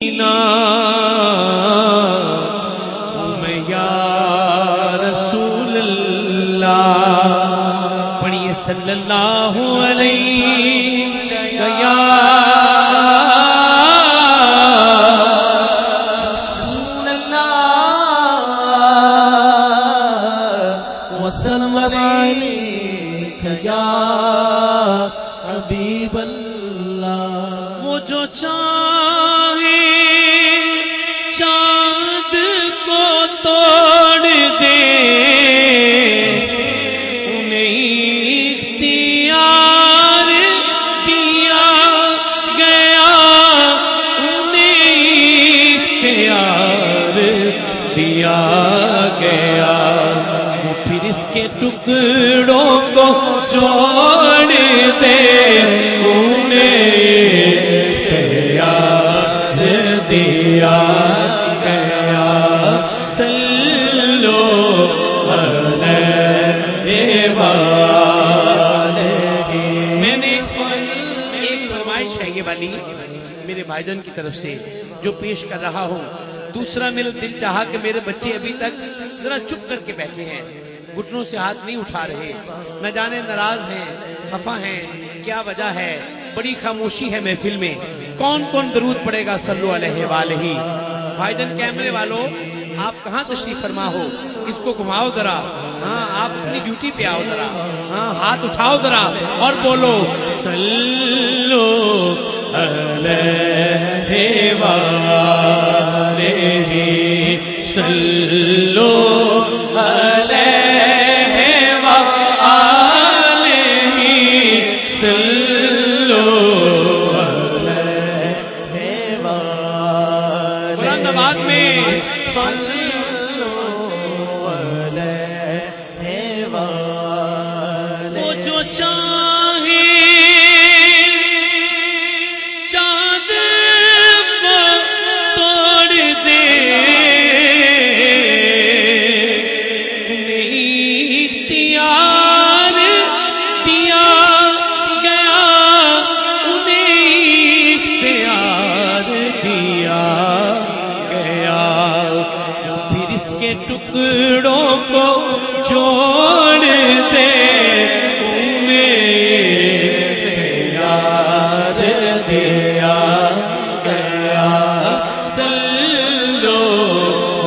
میں یا رسول اللہ پڑھیے صلی اللہ علیہ یا رسول اللہ وسلم علیہ یا حبیب اللہ وہ جو چاہے چاند کو توڑ دے انہیں اختیار دیا گیا انہیں اختیار دیا گیا وہ پھر اس کے ٹکڑوں کو جوڑ دے انہیں اختیار دیا گیا صلو علیہ وآلہ۔ میں نے ایک فرمائش ہے یہ والی میرے بھائی جان کی طرف سے جو پیش کر رہا ہوں۔ دوسرا میرا دل چاہا کہ میرے بچے ابھی تک ذرا چپ کر کے بیٹھے ہیں، گھٹنوں سے ہاتھ نہیں اٹھا رہے، نہ جانے ناراض ہیں خفا ہیں، کیا وجہ ہے؟ بڑی خاموشی ہے محفل میں۔ کون کون درود پڑے گا صلو علیہ وآلہ؟ بھائی جان کیمرے والو آپ کہاں تشریف فرما ہو؟ اس کو گھماؤ ذرا، ہاں آپ اپنی ڈیوٹی پہ آؤ ذرا، ہاں ہاتھ اٹھاؤ ذرا اور بولو صلو علیہ وآلہ صلو علیہ وآلہ صلو بلند میں صلو علیہ وآلہ۔ وہ جو چاہے چاند کو توڑ دے انہیں اختیار دیا گیا انہیں اختیار دیا پھر اس کے ٹکڑوں کو جوڑ دے انہیں اختیار دیا گیا صلو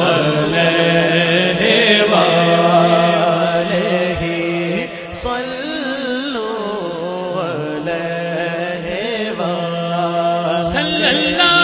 علیہ وآلہ صلو علیہ وآلہ صلی اللہ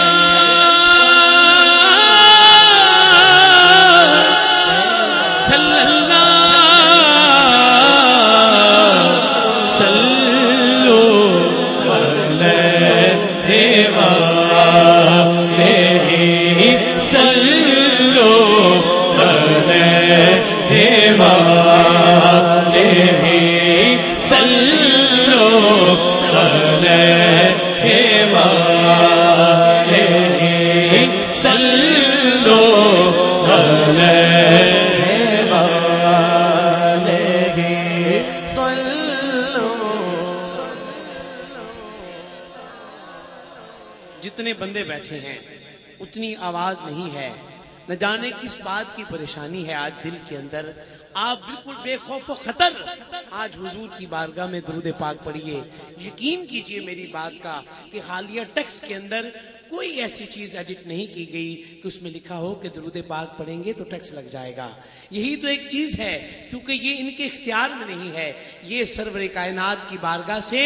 جتنے بندے بیٹھے ہیں اتنی آواز نہیں ہے، نہ جانے کس بات کی پریشانی ہے آج دل کے اندر۔ آپ بالکل بے خوف و خطر آج حضور کی بارگاہ میں درود پاک پڑھیے۔ یقین کیجئے میری بات کا کہ حالیہ ٹیکسٹ کے اندر کوئی ایسی چیز ایڈٹ نہیں کی گئی کہ اس میں لکھا ہو کہ درود پاک پڑھیں گے تو ٹیکس لگ جائے گا۔ یہی تو ایک چیز ہے، کیونکہ یہ ان کے اختیار میں نہیں ہے، یہ سرور کائنات کی بارگاہ سے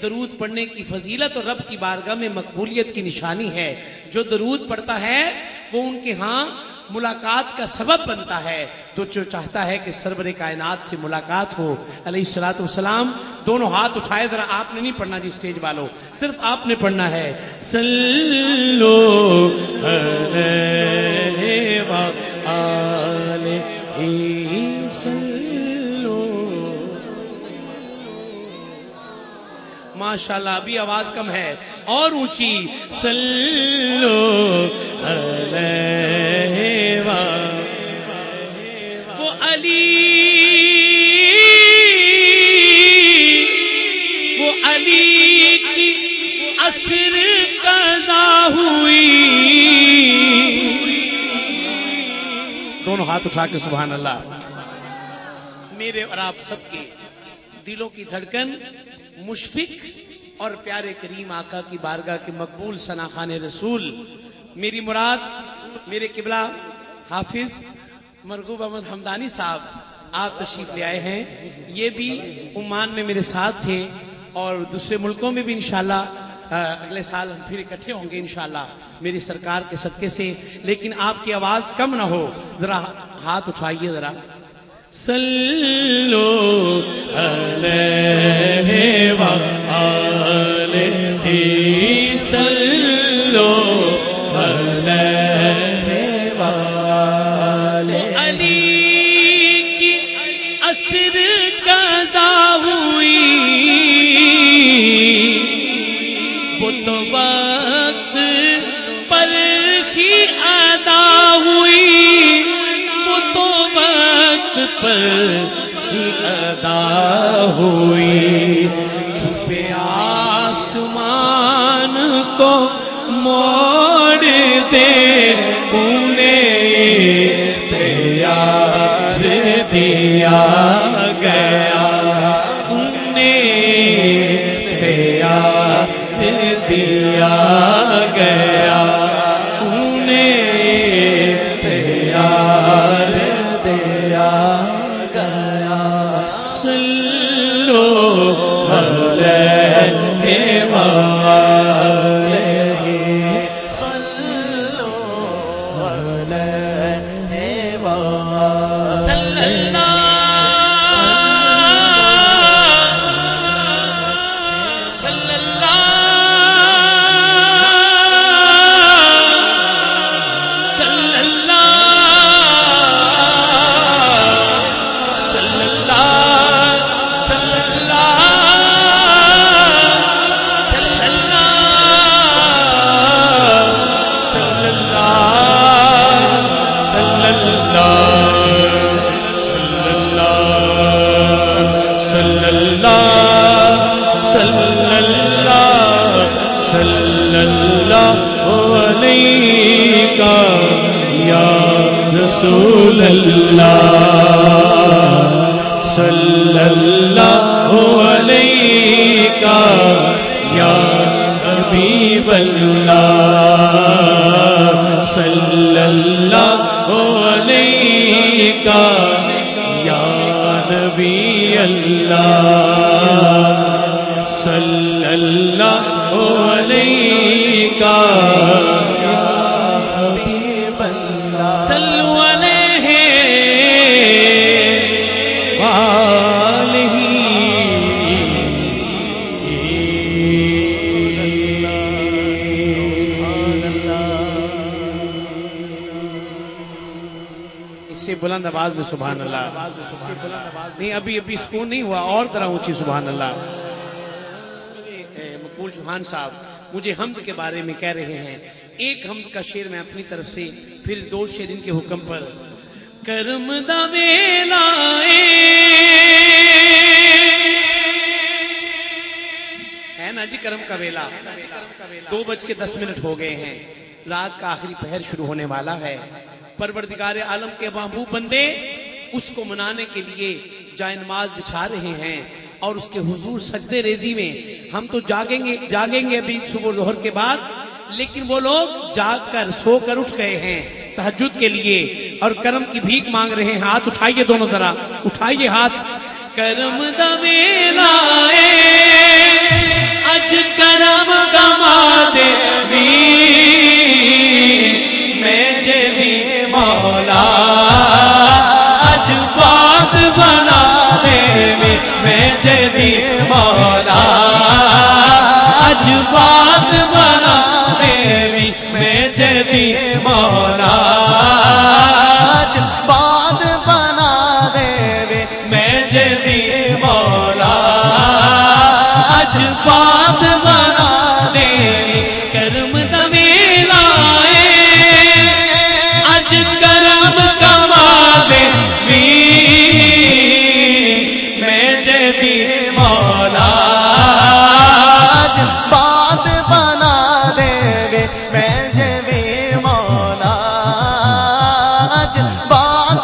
درود پڑھنے کی فضیلت اور رب کی بارگاہ میں مقبولیت کی نشانی ہے۔ جو درود پڑھتا ہے وہ ان کے ہاں ملاقات کا سبب بنتا ہے، تو جو چاہتا ہے کہ سرور کائنات سے ملاقات ہو علیہ الصلوۃ والسلام، دونوں ہاتھ اٹھائے ذرا۔ آپ نے نہیں پڑھنا جی اسٹیج والوں، صرف آپ نے پڑھنا ہے صلو علیہ وآلہ صلو۔ ماشاءاللہ ابھی آواز کم ہے، اور اونچی صلو علیہ وآلہ۔ وہ علی کی عصر قضا ہوئی ہاتھ اٹھا کے سبحان اللہ. میرے اور آپ سب کے دلوں کی دھڑکن مشفق اور پیارے کریم آقا کی بارگاہ کے مقبول ثناخوان رسول میری مراد میرے قبلہ حافظ مرغوب احمد حمدانی صاحب آپ تشریف لے آئے ہیں. یہ بھی عمان میں میرے ساتھ تھے اور دوسرے ملکوں میں بھی انشاءاللہ اگلے سال ہم پھر اکٹھے ہوں گے انشاءاللہ میری سرکار کے صدقے سے. لیکن آپ کی آواز کم نہ ہو, ذرا ہاتھ اٹھائیے ذرا. صلو علیہ وآلہ صلو علیہ وآلہ. علی کی عصر قضا ہوئی وہ تو وقت پر ہی ادا ہوئی, وہ تو وقت پر ہی ادا ہوئی. چھپے آسمان کو موڑ دے انہیں پیار دیا گیا, انہیں پیار دیا گیا, انہیں پیار دیا گیا. صلو علیہ وآلہ صلو علیہ وآلہ صلی اللہ صلی اللہ صلی اللہ صلی اللہ صلی رسول اللہ صلی اللہ علیہ یا حبیب اللہ صلی اللہ علیہ یا نبی اللہ صلی اللہ علیہ یا حبیب اللہ صلو علیہ وآلہ. اس سے بلند آواز میں سبحان اللہ نہیں, ابھی سکون نہیں ہوا, اور طرح اونچی سبحان اللہ. مقبول چوہان صاحب مجھے حمد کے بارے میں کہہ رہے ہیں. ایک حمد کا شعر میں اپنی طرف سے, پھر دو شعر ان کے حکم پر. کرم دا ویلا ہے نا جی, کرم کا ویلا 2:10 ہو گئے ہیں, رات کا آخری پہر شروع ہونے والا ہے. پروردگار عالم کے محبوب بندے اس کو منانے کے لیے جائے نماز بچھا رہے ہیں اور اس کے حضور سجدے ریزی میں. ہم تو جاگیں گے ابھی صبح ظہر کے بعد, لیکن وہ لوگ جاگ کر سو کر اٹھ گئے ہیں تہجد کے لیے اور کرم کی بھیک مانگ رہے ہیں. ہاتھ اٹھائیے دونوں طرح, اٹھائیے ہاتھ. کرم دا ویلا اج کرم گما دے میں جے بھی مولا, اج بات بنا دے میں جے بھی مولا, اج بات بنا دے میں جے بھی مولا, آج بات بنا دے میں جے بھی مولا, اج بات بنا دے. کرم دا ویلا اج کرم کما دے میں جے بھی مولا, آج بات بنا دے میں جے بھی مولا, آج بات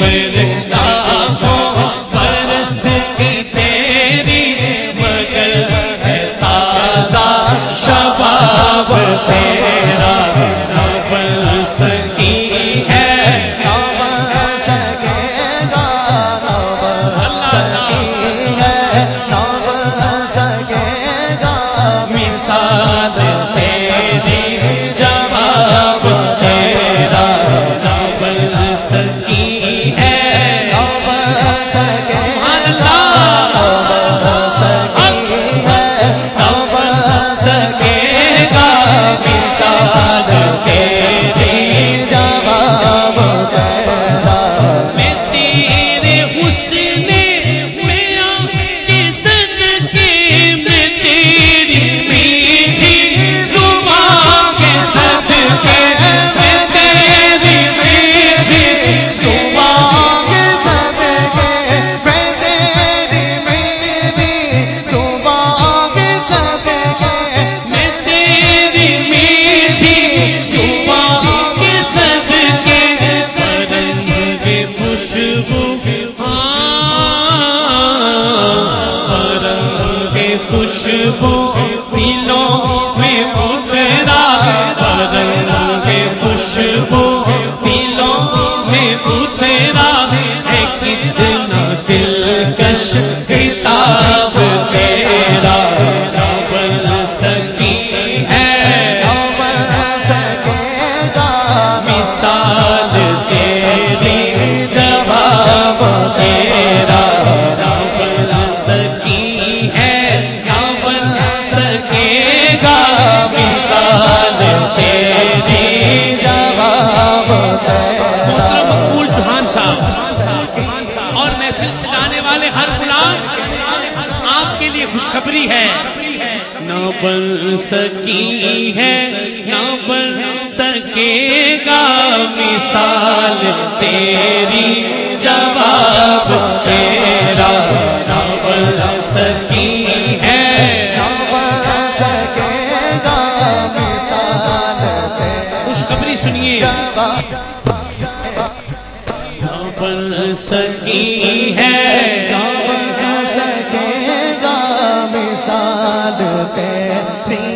عمر لاکھوں برس کی تیری مگر ہے تازہ شباب تیرا نہ بن سکی ہے نہ بن سکے گا نہ بن سکی ہے نہ بن سکے گا مثال تیری جواب تیرا نہ بن سکی ہے نہ بن سکے سبحان اللہ نہ بن سکی ہے نہ بن سکے گا مثال تیری جواب تیرا میں تیرے حسن میاں کے صدقے میں تیری میٹھی زبان کے صدقے میں تیری میٹھی زبان کے صدقے میں تیری میٹھی زبان کے صدقے میں تیری میٹھی زبان کے صدقے رنگ خوشبو رنگ خوشبو دلوں میں اترا رنگ خوشبو دلوں میں اترا ہے کتنا دلکش کتاب تیرا نہ بن سکی ہے نہ بن سکے گا مثال تیری جواب تیرا نہ بن سکی ہے نہ بن سکے گا مثال تیری جواب تیرا محترم مقبول چوہان صاحب اور محفل سجانے والے ہر غلام آپ کے لیے خوشخبری ہے نہ بن سکی ہے نہ بن سکے گا مثال تیری جواب تیرا نہ بن سکی ہے نہ بن سکے گا مثال تیری خوشخبری سنیے نہ بن سکی ہے نہ بن سکے گا مثال تیری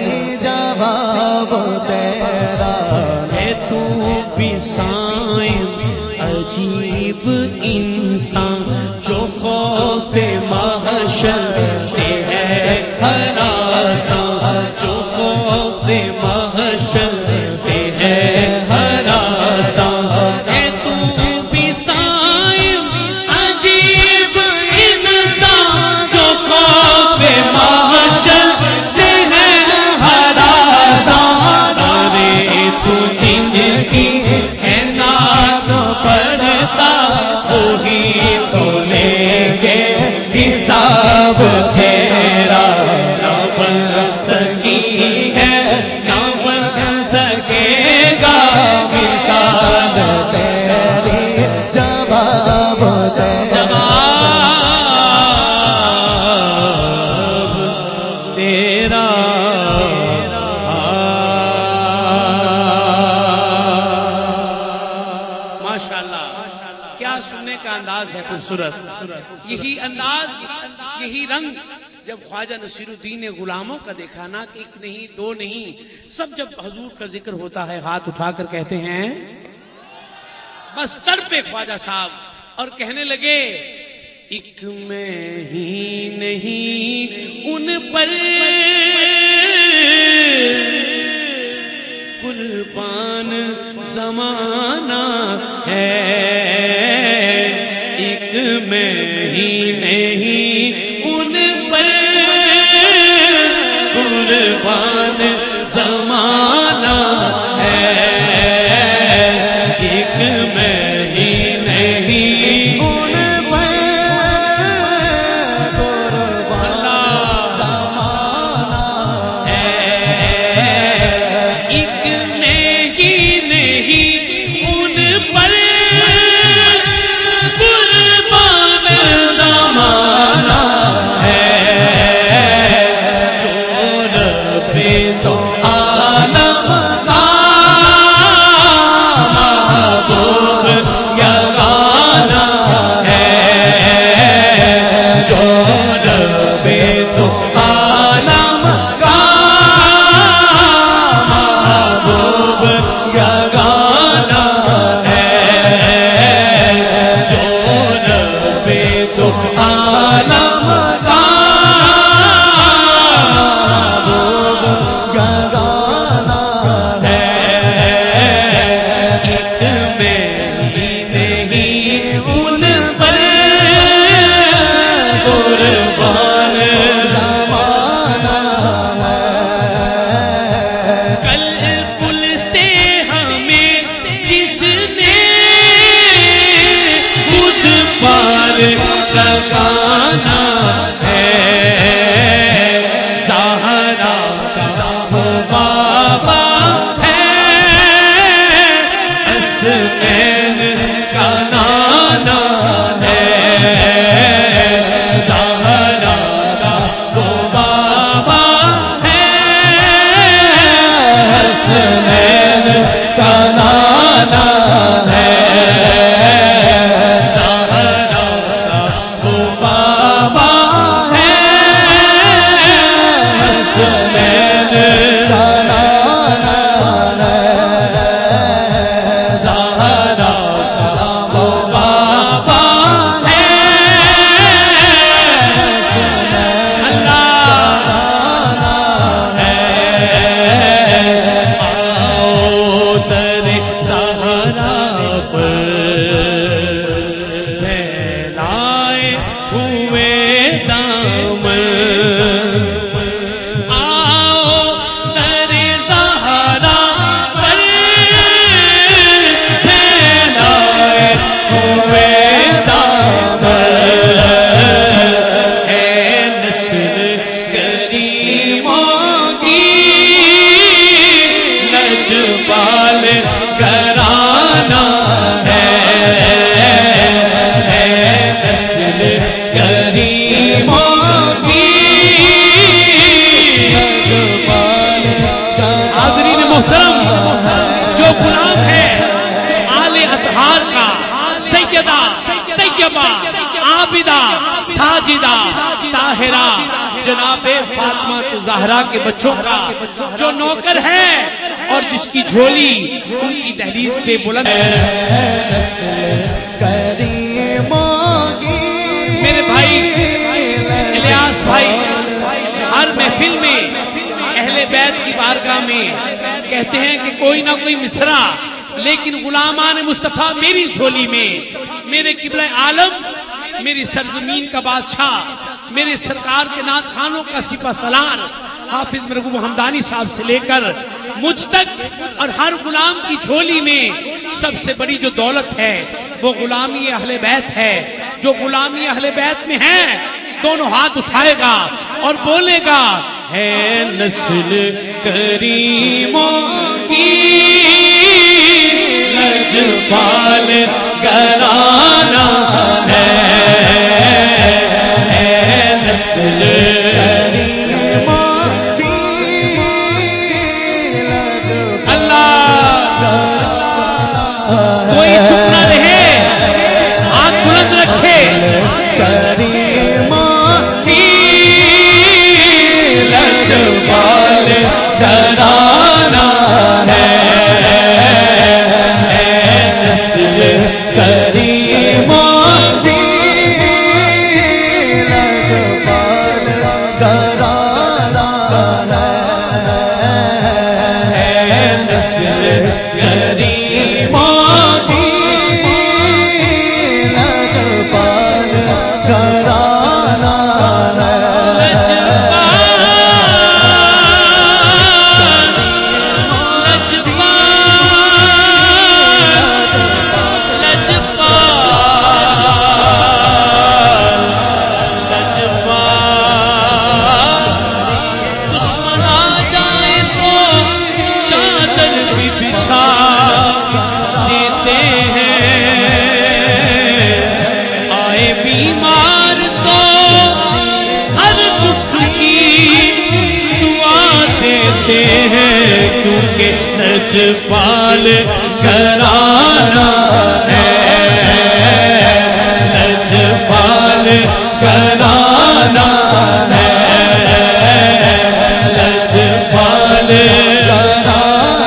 جواب تیرا ہے تو بھی صائم عجیب انسان جو خوف محشر سے ہے ہراساں جو خوف محشر سے ہے ہراساں ہے تو بھی صائم عجیب انسان جو خوف محشر سے ہے ہراساں ارے تو جن کی ناد پڑھتا وہی تو لیں گے حساب تیرا نہ بن سکی ہے نہ بن سکے گا مثال تیری جواب تیرا جواب تیرا ماشاءاللہ کیا سننے کا انداز ہے خوبصورت یہی انداز یہی رنگ جب خواجہ نصیر الدین غلاموں کا دیکھا نا کہ ایک نہیں دو نہیں سب جب حضور کا ذکر ہوتا ہے ہاتھ اٹھا کر کہتے ہیں بس تڑ پہ خواجہ صاحب اور کہنے لگے ایک میں ہی نہیں ان پر قربان زمانہ ہے ایک میں ہی نہیں ان پر قربان زمانہ ہے ایک میں ہی نہیں ان پر قربان زمانہ ہے ایک نہیں ان پر قربان زمانہ لگانا ہے زہرا کا وہ بابا ہے حسنین کا نانا ہے زہرا کا وہ بابا ہے حسنین کا نانا ہے عابدہ ساجدہ طاہرہ جناب فاطمہ زہرا کے بچوں کا جو نوکر ہے اور جس کی جھولی ان کی دہلیز پہ بلند ہے. میرے بھائی الیاس بھائی ہر محفل میں اہل بیت کی بارگاہ میں کہتے ہیں کہ کوئی نہ کوئی مصرع، لیکن غلامان مصطفیٰ میری جھولی میں. میرے قبلہ عالم، میری سرزمین کا بادشاہ، میرے سرکار کے نعت خانوں کا سپہ سالار حافظ مرحوم حمدانی صاحب سے لے کر مجھ تک، اور ہر غلام کی جھولی میں سب سے بڑی جو دولت ہے وہ غلامی اہل بیت ہے. جو غلامی اہل بیت میں ہے دونوں ہاتھ اٹھائے گا اور بولے گا ہے نسل کریموں کی لجپال گرانا ہے نسل کریموں کی اللہ. کوئی چپ نہ رہے، ہاتھ بلند رکھے. کریموں کی لجپال گرانا ہے کریموں کی لجپال گرانا ہے نسل کریموں کی لجپال گرانا بیمار تو ہر دکھ کی دعا دیتے ہیں کیونکہ لجپال گرانا ہے لجپال گرانا ہے لجپال گرانا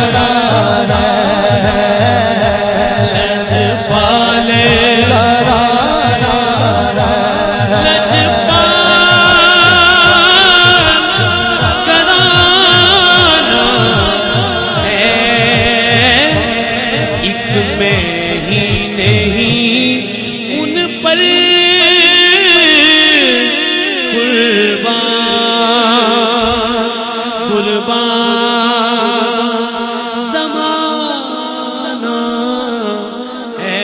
ہے لجپال زمانہ ہے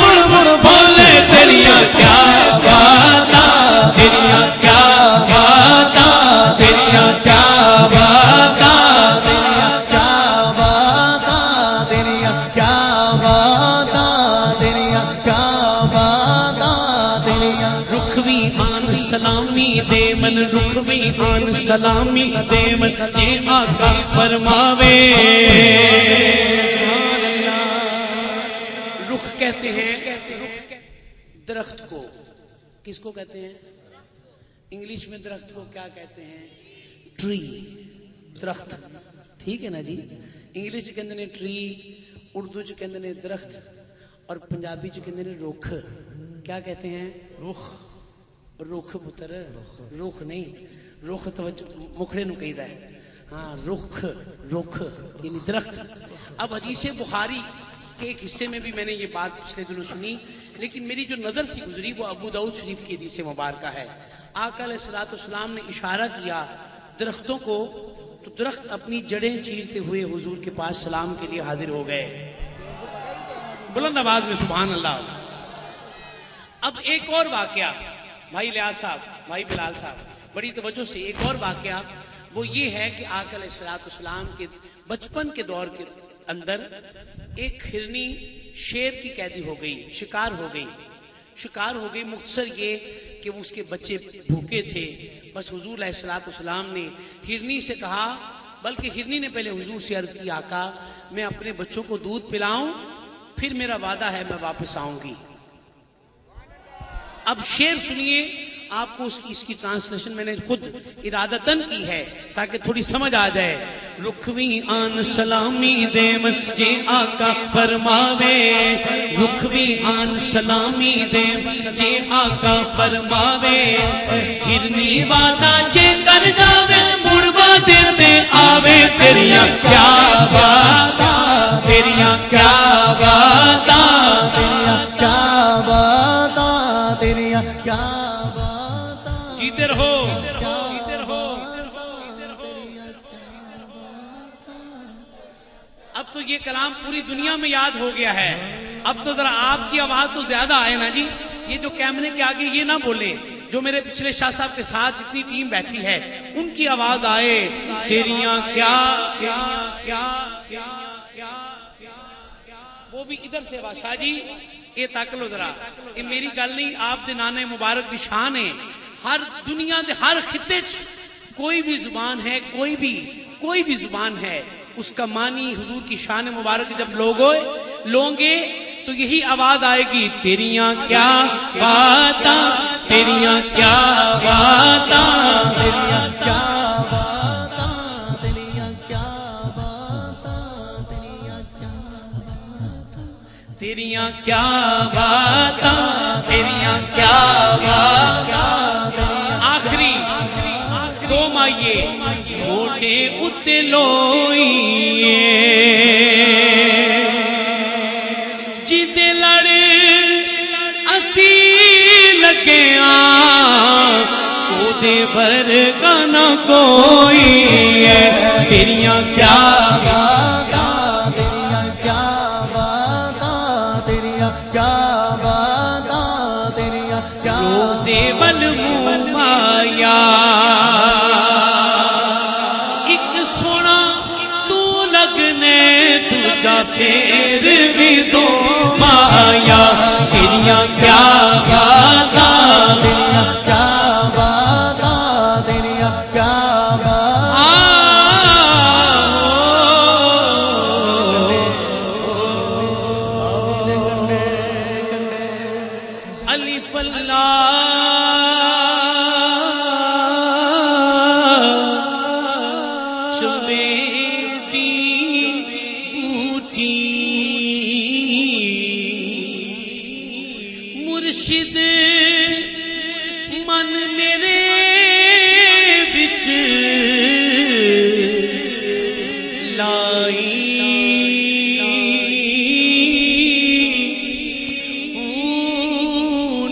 مڑ مڑ بولے تیریاں کیا باتاں تیریاں کیا باتاں تیریاں کیا باتاں تیریاں کیا باتاں تیریاں کیا باتاں تیریاں کیا باتاں تیریاں رکھوی آن سلامی دے من رکھوی آن سلامی دے من جے آقا فرماوے رخ کہتے ہیں درخت کو، کس کو کہتے ہیں؟ انگلش میں درخت کو کیا کہتے ہیں؟ ٹری، درخت، ٹھیک ہے نا جی؟ انگلش کہندے نے ٹری، اردو چ کہندے نے درخت، اور پنجابی چ کہندے نے رخ۔ کیا کہتے ہیں؟ رخ، رخ پتر، رخ نہیں، رخ توجہ مکھڑے نو کہیدا ہے، ہاں رخ، رخ یعنی درخت۔ اب حدیث بخاری کے ایک حصے میں بھی میں نے یہ بات پچھلے دنوں سنی، لیکن میری جو نظر سے گزری وہ ابو داؤد شریف کی حدیث مبارکہ ہے۔ آقا علیہ الصلوۃ والسلام نے اشارہ کیا درختوں کو، تو درخت اپنی جڑیں چیرتے ہوئے حضور کے پاس سلام کے لیے حاضر ہو گئے، بلند آواز میں سبحان اللہ۔ اب ایک اور واقعہ، بھائی لیاز صاحب، بھائی بلال صاحب، بڑی توجہ سے ایک اور واقعہ وہ یہ ہے کہ آقا علیہ الصلوۃ والسلام کے بچپن کے دور کے اندر ایک ہرنی شیر کی قیدی ہو گئی، شکار ہو گئی، مختصر یہ کہ وہ اس کے بچے بھوکے تھے، بس حضور علیہ الصلوۃ والسلام نے ہرنی سے کہا، بلکہ ہرنی نے پہلے حضور سے عرض کی آقا میں اپنے بچوں کو دودھ پلاؤں، پھر میرا وعدہ ہے میں واپس آؤں گی۔ اب شیر سنیے، آپ کو اس کی ٹرانسلیشن میں نے خود ارادتاً کی ہے تاکہ تھوڑی سمجھ آ جائے۔ رکھوی آن سلامی دے من جے آقا فرماوے، رکھوی آن سلامی دے جے آقا فرماوے، ہرنی وعدہ جے کر جاوے مڑوا دے آوے، تیریاں کیا باتاں تیریاں کیا باتاں تیریاں کیا باتاں تیریاں کیا باتاں جیتے رہو۔ اب تو یہ کلام پوری دنیا میں یاد ہو گیا ہے، اب تو ذرا آپ کی آواز تو زیادہ آئے نا جی، یہ جو کیمرے کے آگے یہ نہ بولے، جو میرے پچھلے شاہ صاحب کے ساتھ جتنی ٹیم بیٹھی ہے ان کی آواز آئے، تیریاں کیا کیا کیا کیا کیا وہ بھی ادھر سے شاہ جی یہ تک لو ذرا، یہ میری گل نہیں، آپ دے نانے مبارک دی شان ہے، ہر دنیا دے ہر خطے چ کوئی بھی زبان ہے، کوئی بھی زبان ہے، اس کا معنی حضور کی شان مبارک جب لوگ گے تو یہی آواز آئے گی، تیریاں کیا باتاں تیریاں کیا باتاں تیریاں کیا باتاں تیریاں کیا باتاں تیریاں کیا باتاں تیریاں کیا باتاں تیریاں کیا باتاں۔ آخری دو مائیے موٹے اتے لوئیے جدے لڑے اسی لگے او دے برگا نہ کوئی ہے، تیریاں کیا باتاں تیریاں کیا باتاں تیریاں کیا باتاں تیریاں کیا روزے والمومایا ایک سونا تو لگنے تجھا پھر بھی دو مایا، تیریاں کیا باتاں تیریاں کیا باتاں تیریاں کیا الف اللہ چمیتی بوٹی مرشد من میرے بچ لائی،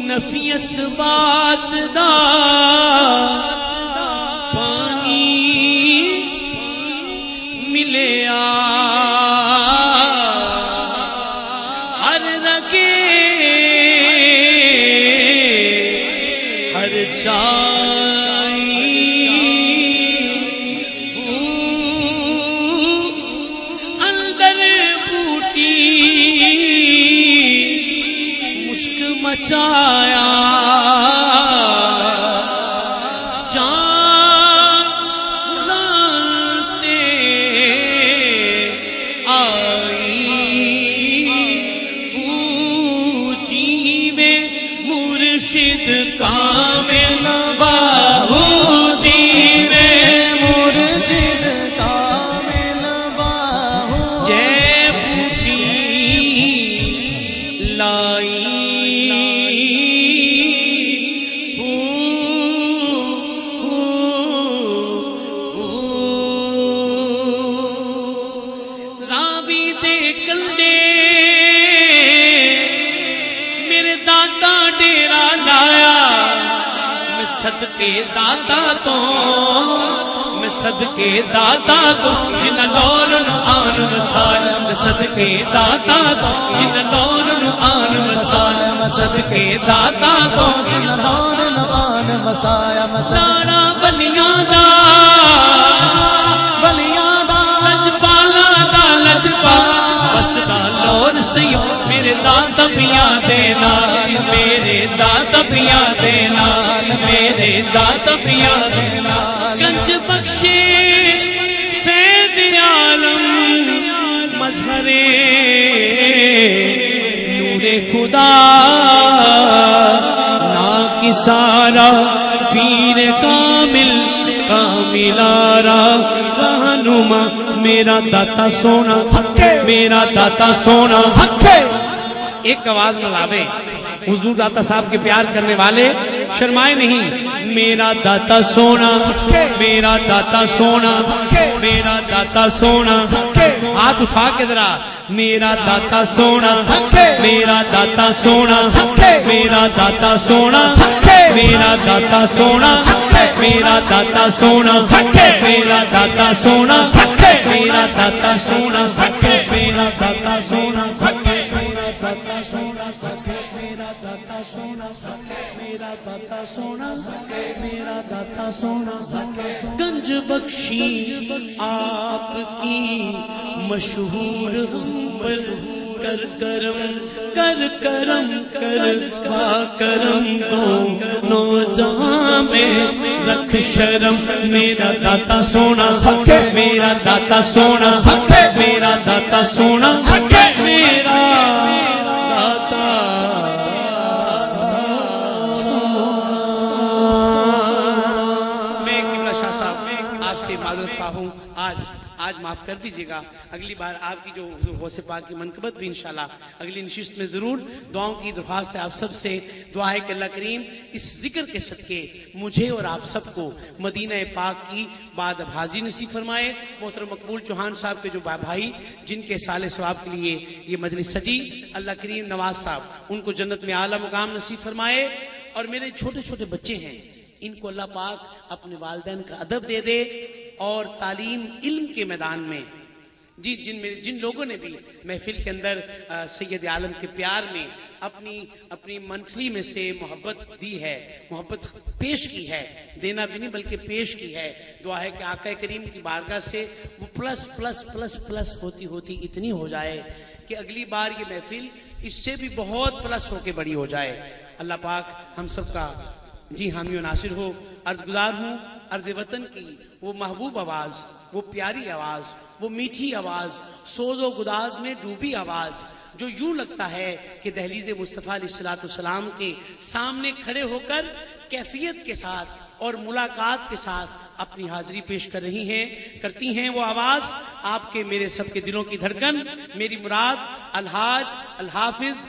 نفی اسبات دا پانی ملیا، ہر رگے بچایا جان بلاتے آئی پوچھی میں مرشد کامل باہو جی میں مرشد کامل باہو جے پوچھی لائی راوی دے کلے میرے دادا ڈیرا لایا میں صدقے دادا تو میں صدقے دادا تو جن نور نو آن وسایا میں صدقے دادا تو جن نور نو آن وسایا میں صدقے دادا تو جن نور نوان وسایا سارا بلیاں دا بلیاں دا لجپالا دا لجپالا بسدا لور سیو میرے دادا پیا دینا میرے دادا پیا دینا میرے دادا پیا دینا گنج بخشے فیض عالم مظہر نور خدا نا کی سارا پیر کامل کاملارا رہنما میرا داتا سونا میرا داتا سونا ایک آواز ملاوے حضور داتا صاحب کے پیار کرنے والے شرمائے نہیں میرا داتا سونا میرا داتا سونا میرا داتا سونا ہاتھ اٹھا کے ذرا میرا داتا سونا میرا داتا سونا میرا داتا سونا میرا داتا سونا میرا داتا سونا میرا داتا سونا میرا داتا سونا میرا داتا سونا میرا داتا سونا میرا داتا سونا میرا داتا سونا میرا داتا سونا گنج بخشی آپ کی مشہور ہم پر کر کرم کر کرم کر با کرم تو نو جہاں میں رکھ شرم میرا داتا سونا میرا داتا سونا میرا داتا سونا میرا داتا میں قبلہ شاہ صاحب آپ سے معذرت خواہ ہوں آج معاف کر دیجئے گا اگلی بار آپ کی جو غوث پاک کی منقبت بھی انشاءاللہ اگلی نشست میں ضرور دعاؤں کی درخواست ہے آپ سب سے دعا ہے کہ اللہ کریم اس ذکر کے صدقے مجھے اور آپ سب کو مدینہ پاک کی بعد اب حاضری نصیب فرمائے محترم مقبول چوہان صاحب کے جو بھائی جن کے سال ثواب کے لیے یہ مجلس سجی اللہ کریم نواز صاحب ان کو جنت میں اعلیٰ مقام نصیب فرمائے اور میرے چھوٹے چھوٹے بچے ہیں ان کو اللہ پاک اپنے والدین کا ادب دے دے اور تعلیم علم کے میدان میں جن لوگوں نے بھی محفل کے اندر سید عالم کے پیار میں اپنی منتھلی میں سے محبت دی ہے محبت پیش کی ہے دینا بھی نہیں بلکہ پیش کی ہے دعا ہے کہ آقا کریم کی بارگاہ سے وہ پلس پلس پلس پلس ہوتی ہوتی اتنی ہو جائے کہ اگلی بار یہ محفل اس سے بھی بہت پلس ہو کے بڑی ہو جائے اللہ پاک ہم سب کا جی حامی و ناصر ہو عرض گزار ہوں عرض وطن کی وہ محبوب آواز وہ پیاری آواز وہ میٹھی آواز سوز و گداز میں ڈوبی آواز جو یوں لگتا ہے کہ دہلیز مصطفیٰ علیہ السلام کے سامنے کھڑے ہو کر کیفیت کے ساتھ اور ملاقات کے ساتھ اپنی حاضری پیش کرتی ہیں وہ آواز آپ کے میرے سب کے دلوں کی دھڑکن میری مراد الحاج الحافظ